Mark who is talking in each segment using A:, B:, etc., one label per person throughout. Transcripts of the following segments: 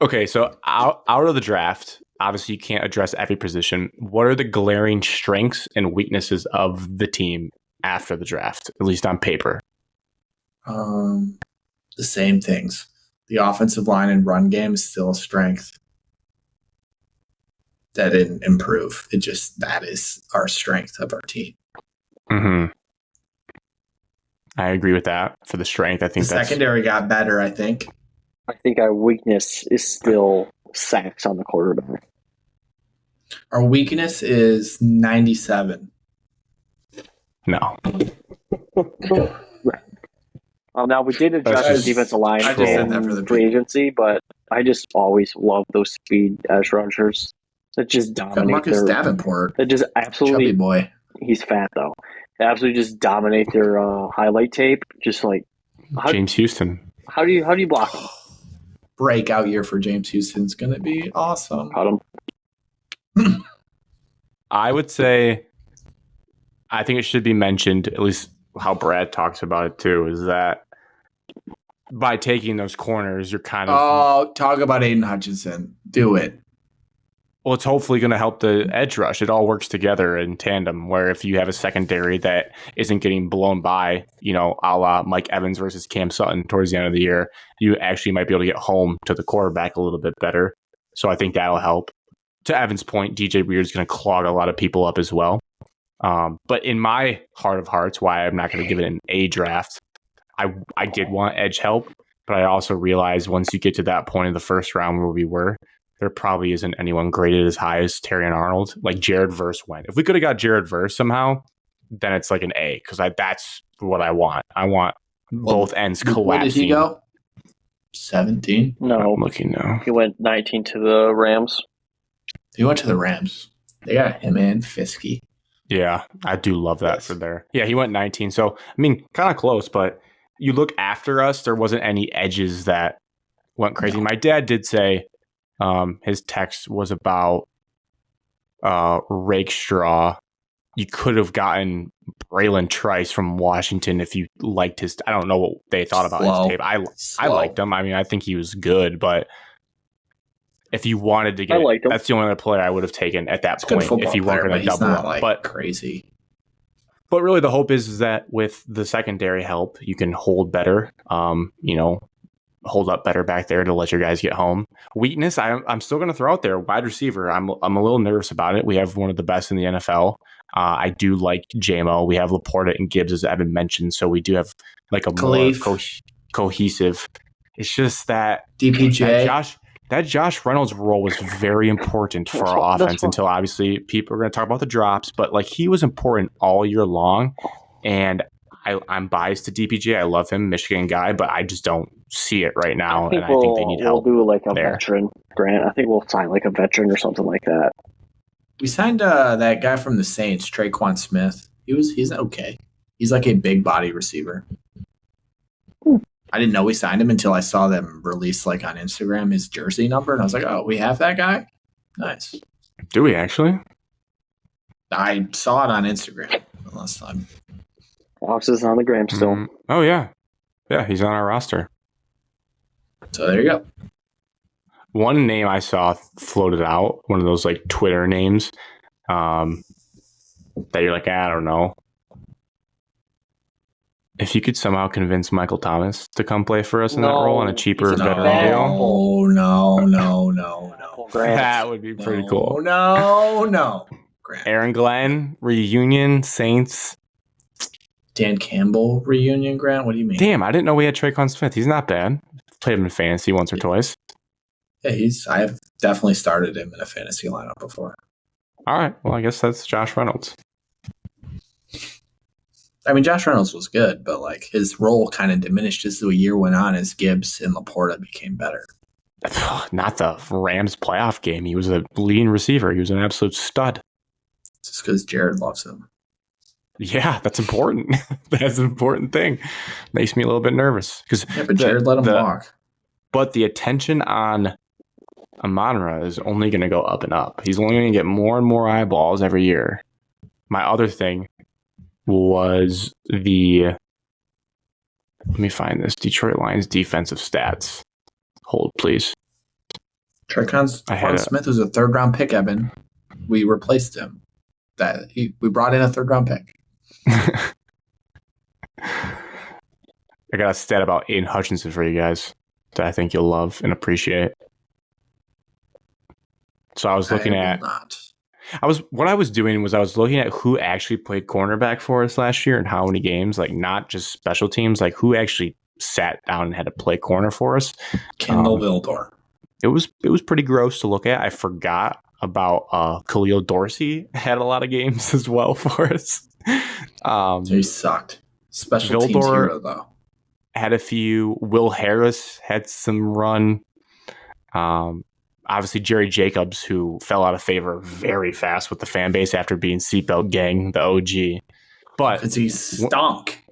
A: Okay, so out of the draft, obviously you can't address every position. What are the glaring strengths and weaknesses of the team after the draft, at least on paper?
B: The same things. The offensive line and run game is still a strength. That didn't improve. That is our strength of our team.
A: Mm-hmm. I agree with that for the strength. I think
B: the secondary got better, I think.
C: I think our weakness is still sacks on the quarterback.
B: Our weakness is 97.
A: No.
C: Now, we did adjust the defensive line in free agency, but I just always love those speed edge rushers that just dominate.
B: Marcus Davenport.
C: That just absolutely.
B: Chubby boy.
C: He's fat, though. They absolutely just dominate their highlight tape. Just like
A: James Houston.
C: How do you block him?
B: Breakout year for James Houston's going to be awesome.
C: Cut him.
A: I would say, I think it should be mentioned, at least how Brad talks about it too, is that by taking those corners, you're kind of...
B: Oh, talk about Aiden Hutchinson. Do it.
A: Well, it's hopefully going to help the edge rush. It all works together in tandem, where if you have a secondary that isn't getting blown by, a la Mike Evans versus Cam Sutton towards the end of the year, you actually might be able to get home to the quarterback a little bit better. So I think that'll help. To Evan's point, DJ Reader is going to clog a lot of people up as well. But in my heart of hearts, why I'm not going to give it an A draft, I did want edge help, but I also realized once you get to that point in the first round where we were, there probably isn't anyone graded as high as Terrion Arnold. Like Jared Verse went. If we could have got Jared Verse somehow, then it's like an A, because that's what I want. I want both ends collapsing.
B: Where did he go? 17?
C: No.
A: I'm looking now.
C: He went 19 to the Rams.
B: He went to the Rams. They got him and Fiske.
A: Yeah, I do love that for there. Yeah, he went 19. So, kind of close, but you look after us, there wasn't any edges that went crazy. No. My dad did say his text was about Rakestraw. You could have gotten Braylon Trice from Washington if you liked his... I don't know what they thought about his tape. I liked him. I think he was good, but if you wanted to get... that's the only other player I would have taken at that point if you weren't going to double up.
B: But crazy.
A: But really the hope is that with the secondary help, you can hold better, hold up better back there to let your guys get home. Weakness, I'm still going to throw out there, wide receiver. I'm a little nervous about it. We have one of the best in the NFL. I do like JMO. We have Laporta and Gibbs, as Evan mentioned, so we do have like a
B: Khalif.
A: more cohesive. It's just that
B: DPJ.
A: That Josh Reynolds role was very important for our offense until obviously people are going to talk about the drops, but like he was important all year long. And I'm biased to DPJ. I love him, Michigan guy, but I just don't see it right now. I think they need help.
C: We'll do like a veteran, Grant. I think we'll sign like a veteran or something like that.
B: We signed that guy from the Saints, Traquan Smith. He's okay. He's like a big body receiver. I didn't know we signed him until I saw them release like on Instagram his jersey number, and I was like, "Oh, we have that guy? Nice."
A: Do we actually?
B: I saw it on Instagram last time.
C: Alex is on the gram still.
A: Oh yeah, he's on our roster.
B: So there you go.
A: One name I saw floated out, one of those like Twitter names, that you're like, I don't know. If you could somehow convince Michael Thomas to come play for us in that role on a cheaper veteran deal.
B: Oh, no.
A: That would be pretty cool.
B: No. Grant.
A: Aaron Glenn, reunion, Saints.
B: Dan Campbell, reunion, Grant? What do you mean?
A: Damn, I didn't know we had Traquan Smith. He's not bad. Played him in fantasy once or twice.
B: Yeah, I have definitely started him in a fantasy lineup before.
A: All right. Well, I guess that's Josh Reynolds.
B: I mean, Josh Reynolds was good, but like his role kind of diminished as the year went on as Gibbs and Laporta became better.
A: Not the Rams playoff game. He was a leading receiver. He was an absolute stud.
B: It's just because Jared loves him.
A: Yeah, that's important. That's an important thing. Makes me a little bit nervous.
B: But Jared let him walk.
A: But the attention on Amon-Ra is only going to go up and up. He's only going to get more and more eyeballs every year. My other thing was let me find this, Detroit Lions defensive stats. Hold, please.
B: Tre'Quan Smith was a third-round pick, Evan. We replaced him. We brought in a third-round pick.
A: I got a stat about Aiden Hutchinson for you guys that I think you'll love and appreciate. So I was looking what I was doing was I was looking at who actually played cornerback for us last year and how many games, like not just special teams, like who actually sat down and had to play corner for us.
B: Kendall Vildor.
A: It was pretty gross to look at. I forgot about Khalil Dorsey had a lot of games as well for us.
B: So he sucked. Special teams hero, though.
A: Had a few. Will Harris had some run. Obviously, Jerry Jacobs, who fell out of favor very fast with the fan base after being Seatbelt Gang, the OG. But
B: because he stunk.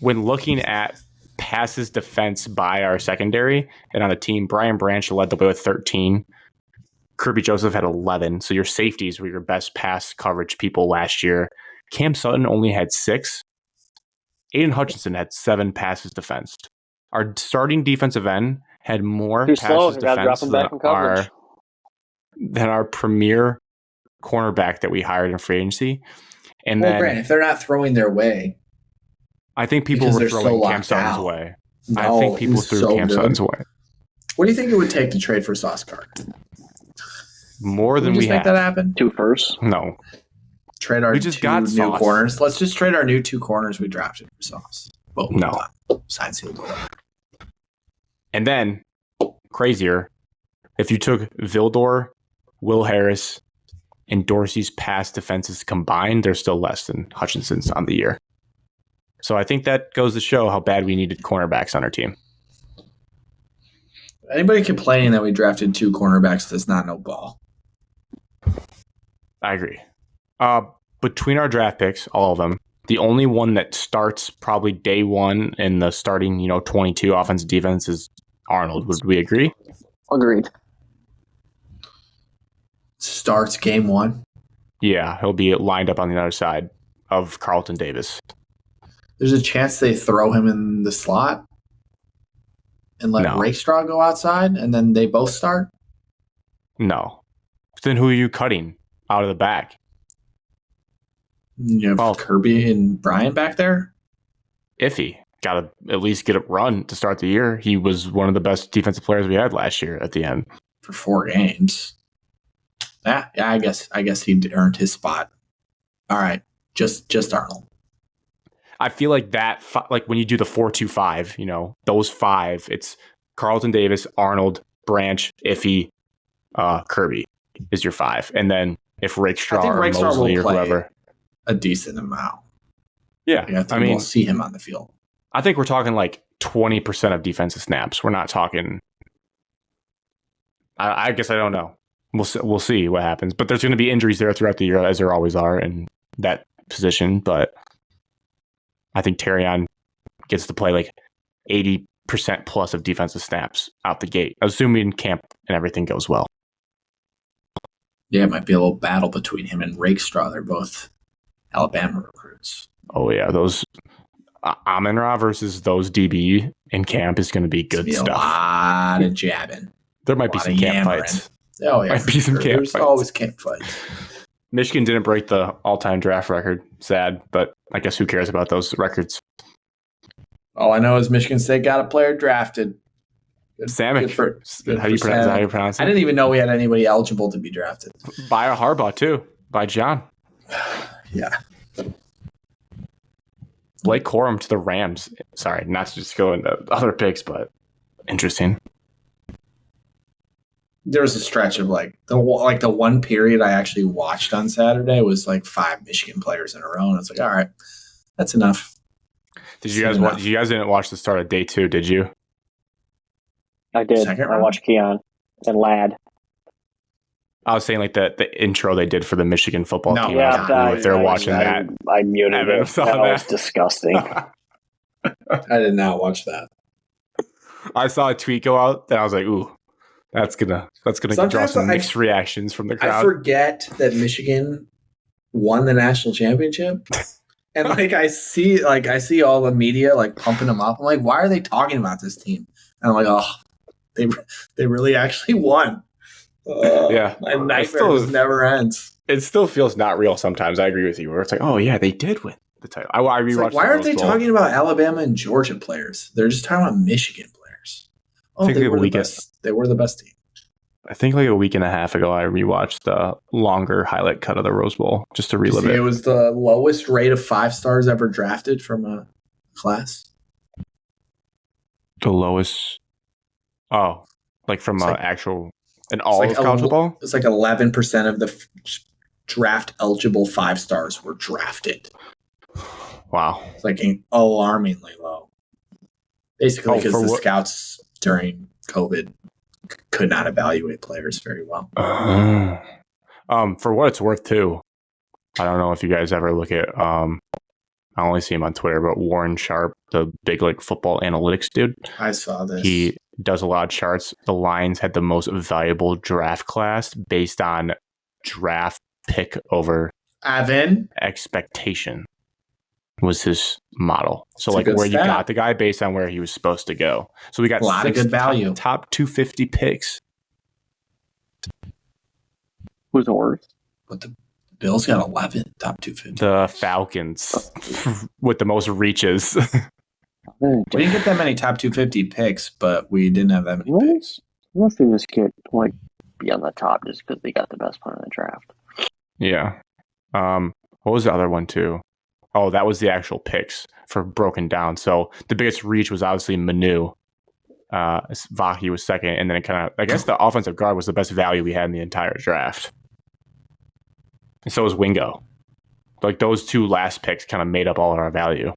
A: When looking at passes defense by our secondary and on the team, Brian Branch led the way with 13. Kirby Joseph had 11. So your safeties were your best pass coverage people last year. Cam Sutton only had 6. Aiden Hutchinson had 7 passes defensed. Our starting defensive end had more passes defensed than our premier cornerback that we hired in free agency. And then,
B: Grant, if they're not throwing their way,
A: I think people were throwing Cam Sutton's way. I think people threw Cam Sutton's way.
B: What do you think it would take to trade for Sauce Gardner?
A: More than we have.
B: Make that happen?
C: 2 firsts?
A: No.
B: Trade our two new corners. Let's just trade our new 2 corners we drafted for Sauce.
A: No.
B: Sign sealed.
A: And then, crazier, if you took Vildor, Will Harris, and Dorsey's pass defenses combined, they're still less than Hutchinson's on the year. So I think that goes to show how bad we needed cornerbacks on our team.
B: Anybody complaining that we drafted 2 cornerbacks does not know ball.
A: I agree. Between our draft picks, all of them, the only one that starts probably day one in the starting, 22 offensive defense is Arnold. Would we agree?
C: Agreed.
B: Starts game 1?
A: Yeah, he'll be lined up on the other side of Carlton Davis.
B: There's a chance they throw him in the slot and let Rakestraw go outside, and then they both start?
A: No. Then who are you cutting out of the back?
B: You have Kirby and Brian back there?
A: Iffy. Got to at least get a run to start the year. He was one of the best defensive players we had last year at the end.
B: For 4 games. Yeah, I guess he earned his spot. All right, just Arnold.
A: I feel like that, like when you do the 4-2-5, those 5, it's Carlton Davis, Arnold, Branch, Iffy, Kirby is your 5. And then if Rakestraw or Mosley or whoever.
B: A decent amount.
A: Yeah.
B: I think we'll see him on the field.
A: I think we're talking like 20% of defensive snaps. We're not talking. I guess I don't know. We'll see what happens. But there's going to be injuries there throughout the year, as there always are in that position. But I think Terrion gets to play like 80% plus of defensive snaps out the gate, assuming camp and everything goes well.
B: Yeah, it might be a little battle between him and Rakestraw. They're both Alabama recruits.
A: Oh, yeah. Those Amon-Ra versus those DB in camp is going to be good stuff. A
B: lot of jabbing.
A: There might be some camp fights.
B: Oh, yeah.
A: Might be some camp fights.
B: There's always camp fights.
A: Michigan didn't break the all-time draft record. Sad, but I guess who cares about those records?
B: All I know is Michigan State got a player drafted.
A: Samick. How do you pronounce it?
B: I didn't even know we had anybody eligible to be drafted.
A: By a Harbaugh, too. By John.
B: Yeah.
A: Blake Corum to the Rams. Sorry, not to just go into other picks, but interesting.
B: There was a stretch of the one period I actually watched on Saturday was like 5 Michigan players in a row, and I was like, all right, that's enough.
A: Did you guys watch? You guys didn't watch the start of day 2, did you?
C: I did. I watched Keon and Ladd.
A: I was saying like the intro they did for the Michigan football team.
C: Yeah,
A: if they're watching that.
C: I muted it. That was disgusting.
B: I did not watch that.
A: I saw a tweet go out, and I was like, "Ooh, that's gonna draw some mixed reactions from the crowd."
B: I forget that Michigan won the national championship, and I see all the media pumping them up. I'm like, why are they talking about this team? And I'm like, oh, they really actually won.
A: Yeah.
B: My nightmare just never ends.
A: It still feels not real sometimes. I agree with you. Where it's like, oh yeah, they did win the title. I rewatched.
B: Why aren't they talking about Alabama and Georgia players? They're just talking about Michigan players. Oh, they were the best. They were the best team.
A: I think like a week and a half ago, I rewatched the longer highlight cut of the Rose Bowl just to relive it.
B: It was the lowest rate of 5 stars ever drafted from a class.
A: The lowest. Oh, like from an actual an all of college football.
B: It's like 11% of the draft eligible 5 stars were drafted.
A: Wow,
B: it's like alarmingly low. Basically, because the scouts during COVID could not evaluate players very well.
A: For what it's worth, too. I don't know if you guys ever look at. I only see him on Twitter, but Warren Sharp, the big like football analytics dude.
B: I saw this.
A: He does a lot of charts. The Lions had the most valuable draft class based on draft pick over expectation was his model. So like where you got the guy based on where he was supposed to go. So we got
B: a lot of good value.
A: Top 250 picks.
C: Who's the worst?
B: But the Bills got 11 top 250.
A: The Falcons with the most reaches.
B: We didn't get that many top 250 picks, but we didn't have that many picks.
C: Unless they just get like be on the top just because they got the best part of the draft.
A: Yeah. What was the other one too? Oh, that was the actual picks for broken down. So the biggest reach was obviously Manu. Vaki was second, and then it kind of, I guess the offensive guard was the best value we had in the entire draft. And so was Wingo. Like those 2 last picks kind of made up all of our value.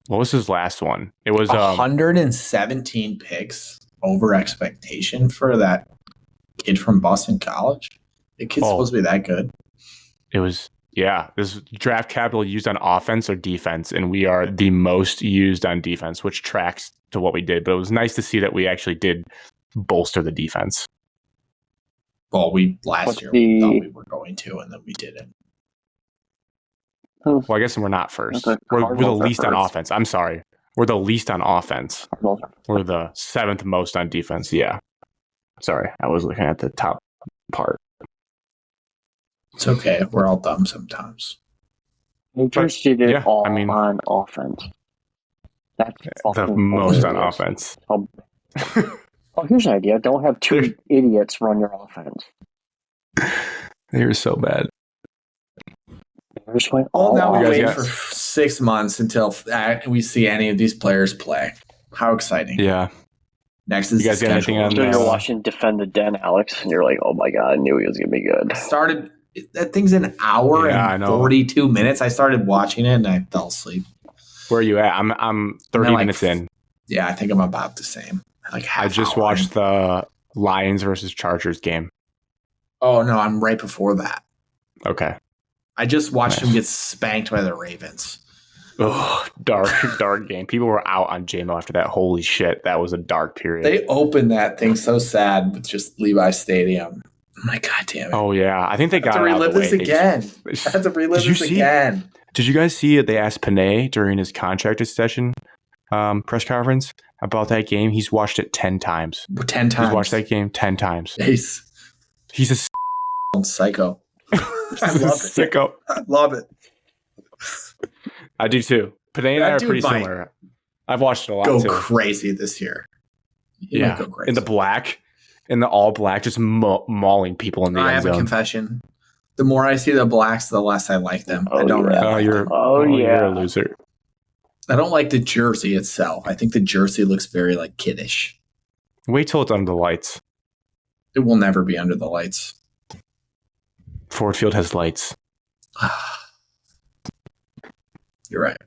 A: What was his last one? It was
B: 117 picks over expectation for that kid from Boston College. The kid's supposed to be that good.
A: It was, yeah. This draft capital used on offense or defense, and we are the most used on defense, which tracks to what we did. But it was nice to see that we actually did bolster the defense.
B: Well, last year we thought we were going to, and then we didn't.
A: Well, I guess we're not first. We're the least on offense. I'm sorry. We're the least on offense. We're the 7th most on defense. Yeah. Sorry. I was looking at the top part.
B: It's okay. We're all dumb sometimes.
C: They just did it on offense. That's
A: the most on offense.
C: Oh, here's an idea. Don't have 2 idiots run your offense.
A: They're so bad.
B: Now we wait for 6 months until we see any of these players play. How exciting.
A: Yeah.
B: Next is
A: you guys got anything on
C: you're watching Defend the Den, Alex, and you're like, oh my God, I knew he was going to be good.
B: That thing's an hour and 42 minutes. I started watching it and I fell asleep.
A: Where are you at? I'm 30 minutes in.
B: Yeah, I think I'm about the same.
A: I just watched the Lions versus Chargers game.
B: Oh, no, I'm right before that.
A: Okay.
B: I just watched him get spanked by the Ravens.
A: Oh, dark game. People were out on JMO after that. Holy shit, that was a dark period.
B: They opened that thing so sad with just Levi Stadium. My God damn it.
A: Oh, yeah. I think they got
B: to relive this again. I have to relive this again.
A: Did you guys see it? They asked Panay during his contract extension press conference about that game. He's watched it 10 times.
B: 10 times.
A: He's watched that game 10 times.
B: He's a psycho. I love it.
A: Sicko.
B: I love it.
A: I do too. Panay and I are pretty similar. I've watched it a lot too.
B: Go crazy this year.
A: Yeah. Go crazy. In the all black, just mauling people in the end zone. I have a
B: confession. The more I see the blacks, the less I like them. I don't really like them.
A: You're a loser.
B: I don't like the jersey itself. I think the jersey looks very like kiddish.
A: Wait till it's under the lights.
B: It will never be under the lights.
A: Ford Field has lights.
B: You're right.